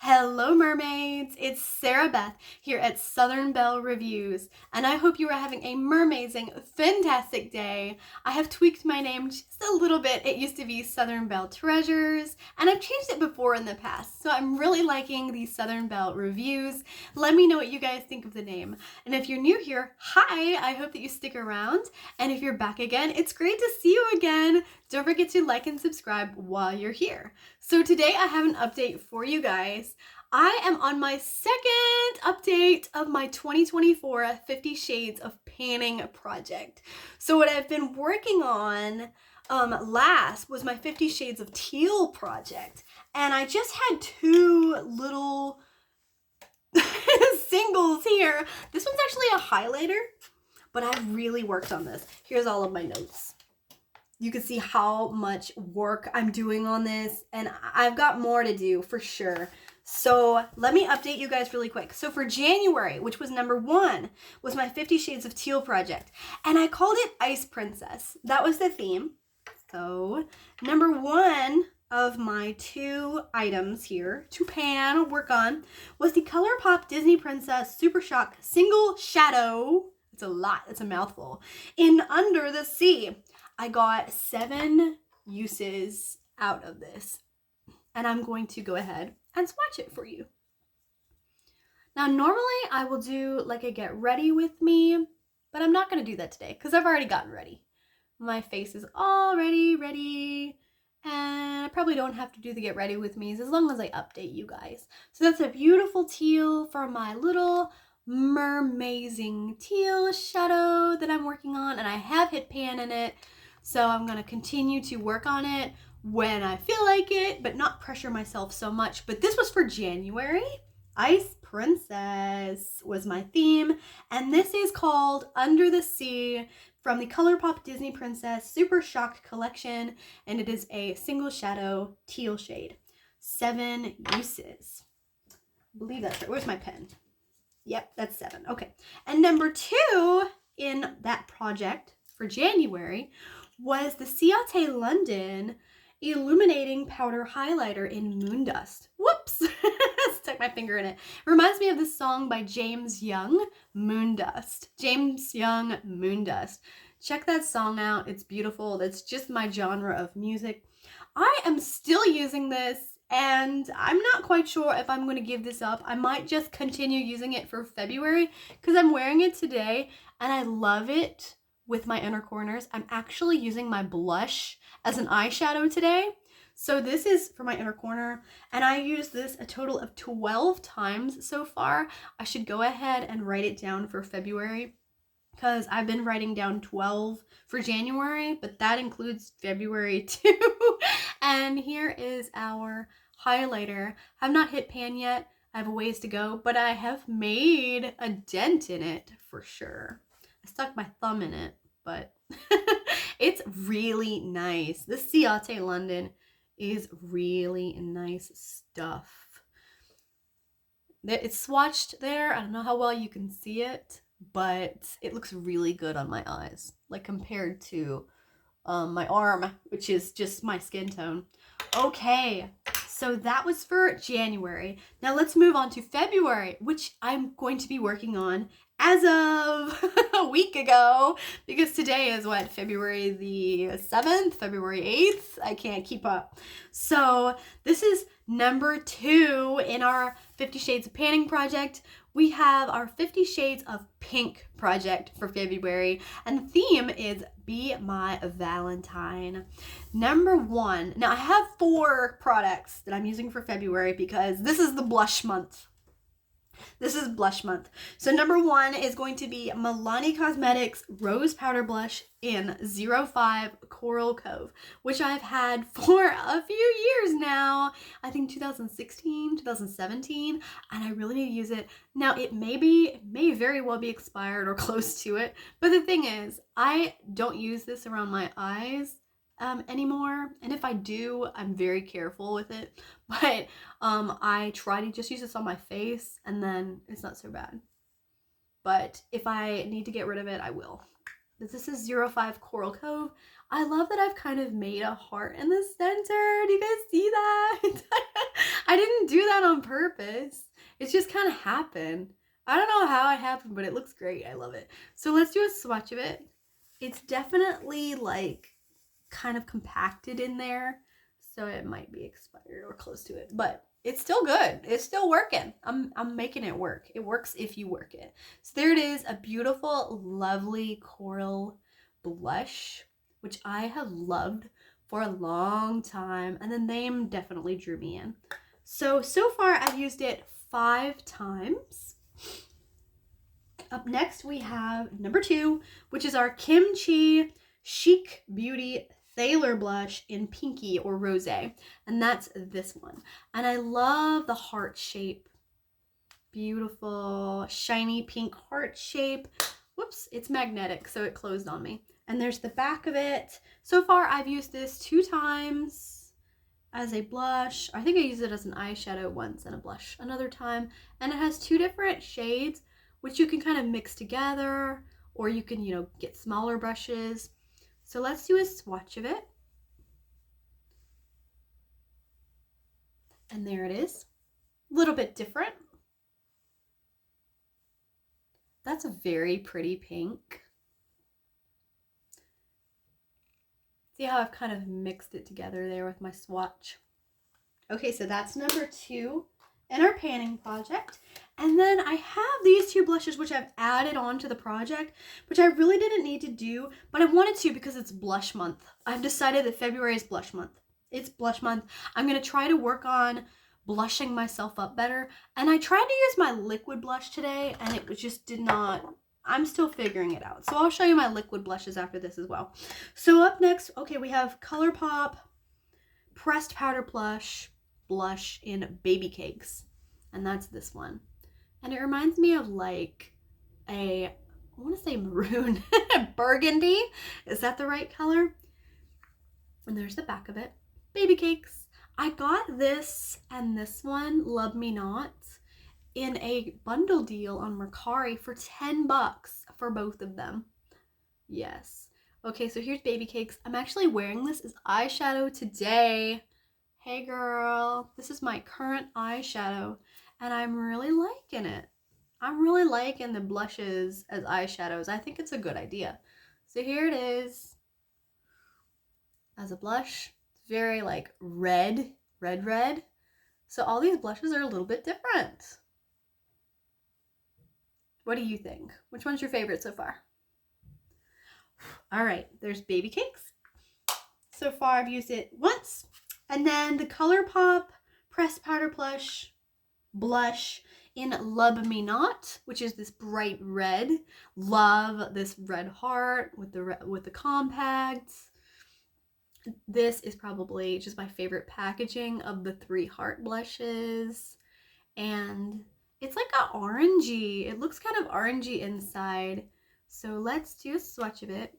Hello mermaids, it's Sarah Beth here at Southern Belle Reviews, and I hope you are having a mer-mazing, fantastic day. I have tweaked my name just a little bit. It used to be Southern Belle Treasures, and I've changed it before in the past, so I'm really liking these Southern Belle Reviews. Let me know what you guys think of the name. And if you're new here, hi, I hope that you stick around, and if you're back again, it's great to see you again. Don't forget to like and subscribe while you're here. So today I have an update for you guys. I am on my second update of my 2024 50 Shades of Panning project. So what I've been working on last was my 50 Shades of Teal project. And I just had two little singles here. This one's actually a highlighter, but I've really worked on this. Here's all of my notes. You can see how much work I'm doing on this, and I've got more to do for sure. So let me update you guys really quick. So for January, which was number 1, was my 50 Shades of Teal project, and I called it Ice Princess. That was the theme. So number 1 of my 2 items here to pan, work on, was the Colourpop Disney Princess Super Shock Single Shadow. It's a lot, it's a mouthful. In Under the Sea. I got 7 uses out of this, and I'm going to go ahead and swatch it for you. Now, normally I will do like a get ready with me, but I'm not going to do that today because I've already gotten ready. My face is already ready, and I probably don't have to do the get ready with me as long as I update you guys. So that's a beautiful teal for my little mer-mazing teal shadow that I'm working on, and I have hit pan in it. So I'm going to continue to work on it when I feel like it, but not pressure myself so much. But this was for January. Ice Princess was my theme. And this is called Under the Sea from the Colourpop Disney Princess Super Shocked Collection. And it is a single shadow teal shade. 7 uses. I believe that's right. Where's my pen? Yep, that's 7. Okay. And number 2 in that project for January was the Ciate London Illuminating Powder Highlighter in Moondust. Whoops! Stuck my finger in it. Reminds me of this song by James Young, Moondust. James Young, Moondust. Check that song out. It's beautiful. That's just my genre of music. I am still using this, and I'm not quite sure if I'm going to give this up. I might just continue using it for February because I'm wearing it today, and I love it. With my inner corners, I'm actually using my blush as an eyeshadow today. So this is for my inner corner, and I used this a total of 12 times so far. I should go ahead and write it down for February because I've been writing down 12 for January, but that includes February too. And here is our highlighter. I've not hit pan yet. I have a ways to go, but I have made a dent in it for sure. I stuck my thumb in it, but it's really nice. The Ciate London is really nice stuff. It's swatched there. I don't know how well you can see it, but it looks really good on my eyes, like compared to my arm, which is just my skin tone. Okay, so that was for January. Now let's move on to February, which I'm going to be working on as of a week ago, because today is what, February the 7th, February 8th? I can't keep up. So this is number 2 in our 50 Shades of Panning project. We have our 50 Shades of Pink project for February, and the theme is Be My Valentine. Number 1. Now I have 4 products that I'm using for February because this is the blush month. This is blush month. So number 1 is going to be Milani Cosmetics Rose Powder Blush in 05 Coral Cove, which I've had for a few years now. I think 2016, 2017, and I really need to use it. Now it may very well be expired or close to it, but the thing is, I don't use this around my eyes anymore, and if I do, I'm very careful with it, but I try to just use this on my face, and then it's not so bad. But if I need to get rid of it, I will. This is 05 Coral Cove. I love that I've kind of made a heart in the center. Do you guys see that? I I didn't do that on purpose. It just kind of happened. I don't know how it happened, but it looks great. I love it. So let's do a swatch of it. It's definitely like kind of compacted in there, so it might be expired or close to it, but it's still good. It's still working. I'm making it work. It works if you work it. So there it is, a beautiful, lovely coral blush, which I have loved for a long time, and the name definitely drew me in. So far I've used it 5 times. Up next we have number 2, which is our Kimchi Chic Beauty Thaler blush in pinky or rosé, and that's this one. And I love the heart shape. Beautiful shiny pink heart shape. Whoops, it's magnetic, so it closed on me. And there's the back of it. So far I've used this 2 times as a blush. I think I used it as an eyeshadow once and a blush another time. And it has 2 different shades, which you can kind of mix together, or you can, you know, get smaller brushes. So let's do a swatch of it. And there it is. A little bit different. That's a very pretty pink. See how I've kind of mixed it together there with my swatch. Okay, so that's number 2 in our panning project. And then I have these 2 blushes which I've added on to the project, which I really didn't need to do, but I wanted to because it's blush month. I've decided that February is blush month. It's blush month. I'm going to try to work on blushing myself up better. And I tried to use my liquid blush today, and it just did not. I'm still figuring it out. So I'll show you my liquid blushes after this as well. So up next, okay, we have Colourpop Pressed Powder Blush in Baby Cakes. And that's this one. And it reminds me of like I want to say maroon, burgundy. Is that the right color? And there's the back of it. Baby Cakes. I got this and this one, Love Me Not, in a bundle deal on Mercari for $10 for both of them. Yes. Okay, so here's Baby Cakes. I'm actually wearing this as eyeshadow today. Hey girl, this is my current eyeshadow, and I'm really liking it. I'm really liking the blushes as eyeshadows. I think it's a good idea. So here it is as a blush. It's very like red. So all these blushes are a little bit different. What do you think? Which one's your favorite so far? All right, there's Baby Cakes. So far I've used it once. And then the Colourpop Pressed Powder Blush in Love Me Not, which is this bright red. Love this red heart with the compacts. This is probably just my favorite packaging of the 3 heart blushes. And it's like an orangey. It looks kind of orangey inside. So let's do a swatch of it.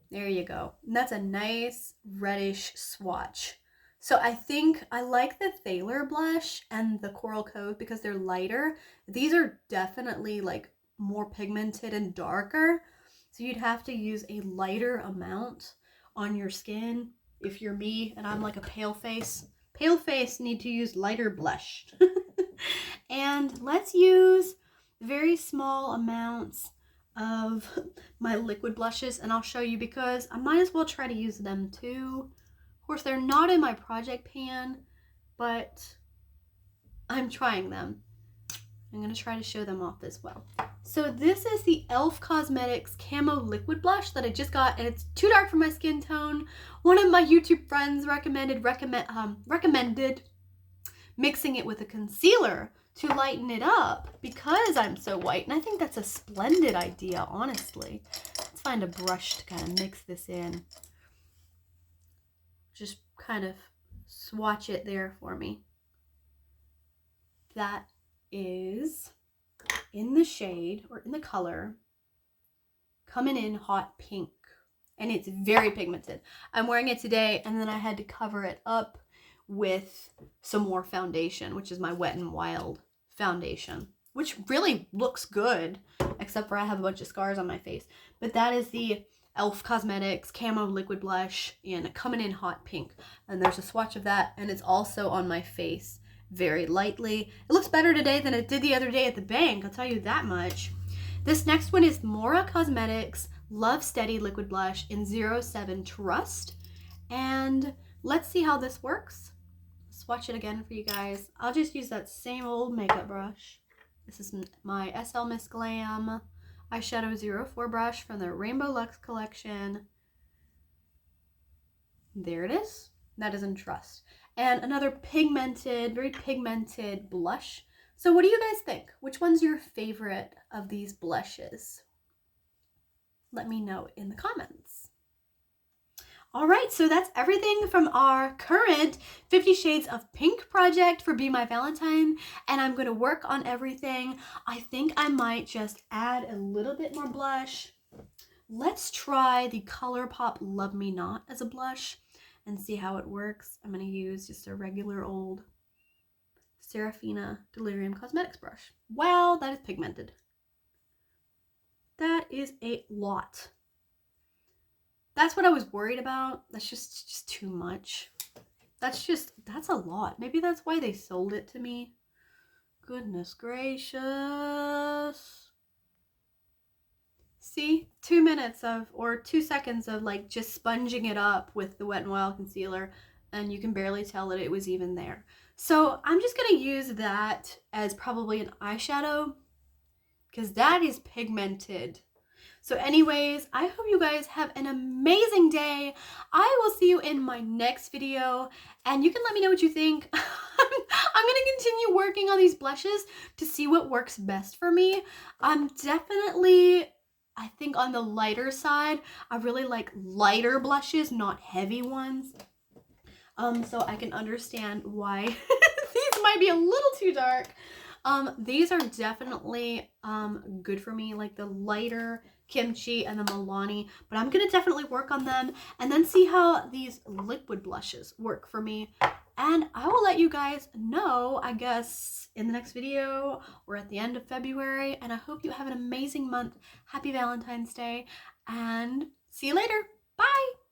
There you go. And that's a nice reddish swatch. So I think I like the Thaler blush and the Coral Cove because they're lighter. These are definitely like more pigmented and darker. So you'd have to use a lighter amount on your skin. If you're me and I'm like a pale face need to use lighter blush. And let's use very small amounts of my liquid blushes, and I'll show you because I might as well try to use them too. Of course, they're not in my project pan, but I'm trying them. I'm going to try to show them off as well. So this is the e.l.f. Cosmetics Camo Liquid Blush that I just got, and it's too dark for my skin tone. One of my YouTube friends recommended mixing it with a concealer to lighten it up because I'm so white, and I think that's a splendid idea, honestly. Let's find a brush to kind of mix this in. Just kind of swatch it there for me. That is in the shade, or in the color, coming in hot pink, and it's very pigmented. I'm wearing it today, and then I had to cover it up with some more foundation, which is my Wet n Wild foundation, which really looks good, except for I have a bunch of scars on my face. But that is the e.l.f. Cosmetics Camo Liquid Blush in Coming in Hot Pink. And there's a swatch of that, and it's also on my face very lightly. It looks better today than it did the other day at the bank, I'll tell you that much. This next one is Mora Cosmetics Love Steady Liquid Blush in 07 Trust. And let's see how this works. Swatch it again for you guys. I'll just use that same old makeup brush. This is my SL Miss Glam eyeshadow 04 brush from the Rainbow Luxe collection. There it is. That is in Trust. And another pigmented, very pigmented blush. So what do you guys think? Which one's your favorite of these blushes? Let me know in the comments. All right, so that's everything from our current 50 Shades of Pink project for Be My Valentine, and I'm going to work on everything. I think I might just add a little bit more blush. Let's try the Colourpop Love Me Not as a blush and see how it works. I'm going to use just a regular old Serafina Delirium Cosmetics brush. Wow, that is pigmented. That is a lot. That's what I was worried about. That's just too much. That's a lot. Maybe that's why they sold it to me. Goodness gracious. See, 2 minutes of, or 2 seconds of like just sponging it up with the Wet n Wild concealer, and you can barely tell that it was even there. So I'm just gonna use that as probably an eyeshadow because that is pigmented. So anyways, I hope you guys have an amazing day. I will see you in my next video, and you can let me know what you think. I'm going to continue working on these blushes to see what works best for me. I'm definitely, I think, on the lighter side. I really like lighter blushes, not heavy ones. So I can understand why these might be a little too dark. These are definitely good for me, like the lighter Kimchi and the Milani, but I'm gonna definitely work on them and then see how these liquid blushes work for me. And I will let you guys know, I guess, in the next video or at the end of February. And I hope you have an amazing month. Happy Valentine's Day, and see you later. Bye!